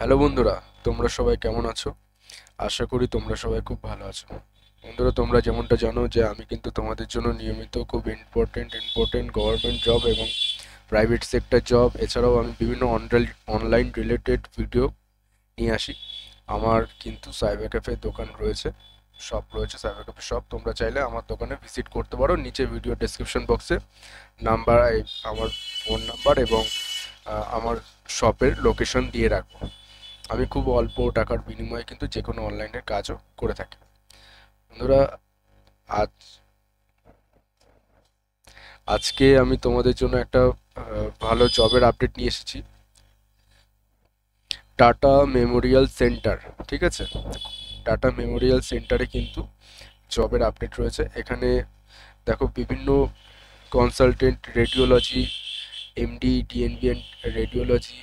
Hello বন্ধুরা, তোমরা সবাই কেমন আছো? আশা করি তোমরা সবাই খুব ভালো আছো। বন্ধুরা, তোমরা যেমনটা জানো যে আমি কিন্তু তোমাদের জন্য নিয়মিত খুব ইম্পর্টেন্ট গভর্নমেন্ট জব এবং প্রাইভেট সেক্টর জব এছাড়াও আমি বিভিন্ন অনলাইন রিলেটেড ভিডিও নিয়ে আসি। আমার কিন্তু সাইবার ক্যাফে দোকান রয়েছে, শপ রয়েছে, সাইবার ক্যাফে শপ। তোমরা চাইলে আমার দোকানে ভিজিট করতে পারো। নিচে ভিডিও ডেসক্রিপশন বক্সে নাম্বার, আমার ফোন নাম্বার এবং আমার শপের লোকেশন দিয়ে রাখবো। আমি খুব অল্প টাকার বিনিময়ে কিন্তু যে কোনো অনলাইনের কাজও করে থাকি। বন্ধুরা, আজ আজকে আমি তোমাদের জন্য একটা ভালো জবের আপডেট নিয়ে এসেছি। টাটা মেমোরিয়াল সেন্টার, ঠিক আছে? টাটা মেমোরিয়াল সেন্টারে কিন্তু জবের আপডেট রয়েছে। এখানে দেখো বিভিন্ন consultant radiology, MD DNB radiology,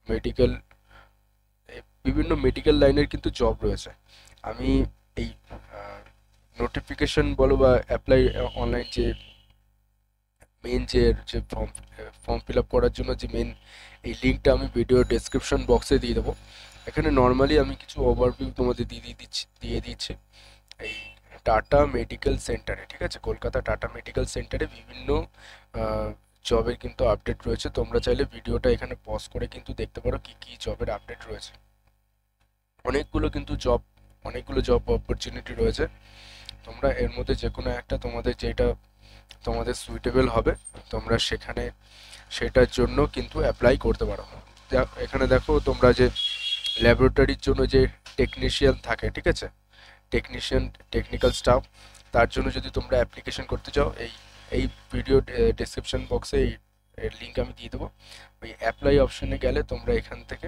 medical, বিভিন্ন মেডিকেল লাইনের কিন্তু জব রয়েছে। আমি এই নোটিফিকেশন বলো বা অ্যাপ্লাই অনলাইন যে মেন যে ফর্ম ফর্ম ফিল আপ করার জন্য যে মেন এই লিঙ্কটা আমি ভিডিও ডেসক্রিপশন বক্সে দিয়ে দেবো। এখানে নর্মালি আমি কিছু ওভারভিউ তোমাদের দিয়ে দিচ্ছি এই টাটা মেডিকেল সেন্টারে, ঠিক আছে? কলকাতা টাটা মেডিকেল সেন্টারে বিভিন্ন জবের কিন্তু আপডেট রয়েছে। তোমরা চাইলে ভিডিওটা এখানে পজ করে কিন্তু দেখতে পারো কি কি জবের আপডেট রয়েছে। অনেকগুলো কিন্তু অনেকগুলো জব অপরচুনিটি রয়েছে। তোমরা এর মধ্যে যে কোনো একটা তোমাদের যেটা তোমাদের সুইটেবল হবে, তোমরা সেখানে সেটার জন্য কিন্তু অ্যাপ্লাই করতে পারো। এখানে দেখো তোমরা যে ল্যাবরেটরির জন্য যে টেকনিশিয়ান থাকে, ঠিক আছে? টেকনিশিয়ান, টেকনিক্যাল স্টাফ, তার জন্য যদি তোমরা অ্যাপ্লিকেশন করতে চাও, এই এই ভিডিও ডেসক্রিপশন বক্সে এই এর লিঙ্ক আমি দিয়ে দেবো। ওই অ্যাপ্লাই অপশনে গেলে তোমরা এখান থেকে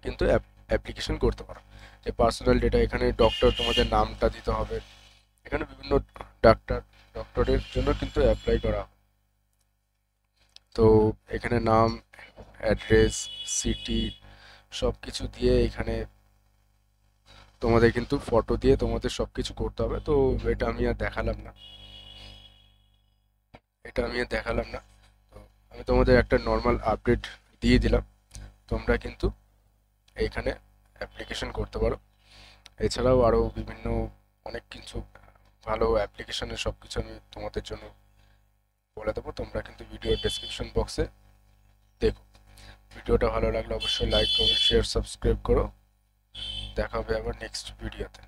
কিন্তু অ্যাপ্লিকেশন করতে পারো। যে পার্সোনাল ডেটা, এখানে ডক্টর, তোমাদের নামটা দিতে হবে। এখানে বিভিন্ন ডক্টরের জন্য কিন্তু অ্যাপ্লাই করা হয়। তো এখানে নাম, অ্যাড্রেস, সিটি সব কিছু দিয়ে এখানে তোমাদের কিন্তু ফটো দিয়ে তোমাদের সব কিছু করতে হবে। তো এটা আমি আর দেখালাম না, এটা আমি আর দেখালাম না। তো আমি তোমাদের একটা নর্মাল আপডেট দিয়ে দিলাম। তোমরা কিন্তু এইখানে অ্যাপ্লিকেশন করতে পারো। এছাড়াও আরও বিভিন্ন অনেক কিছু ভালো অ্যাপ্লিকেশনের সব কিছু আমি তোমাদের জন্য বলে দেবো। তোমরা কিন্তু ভিডিও ডেসক্রিপশন বক্সে দেখো। ভিডিওটা ভালো লাগলে অবশ্যই লাইক, কমেন্ট, শেয়ার, সাবস্ক্রাইব করো। দেখা হবে আবার নেক্সট ভিডিওতে।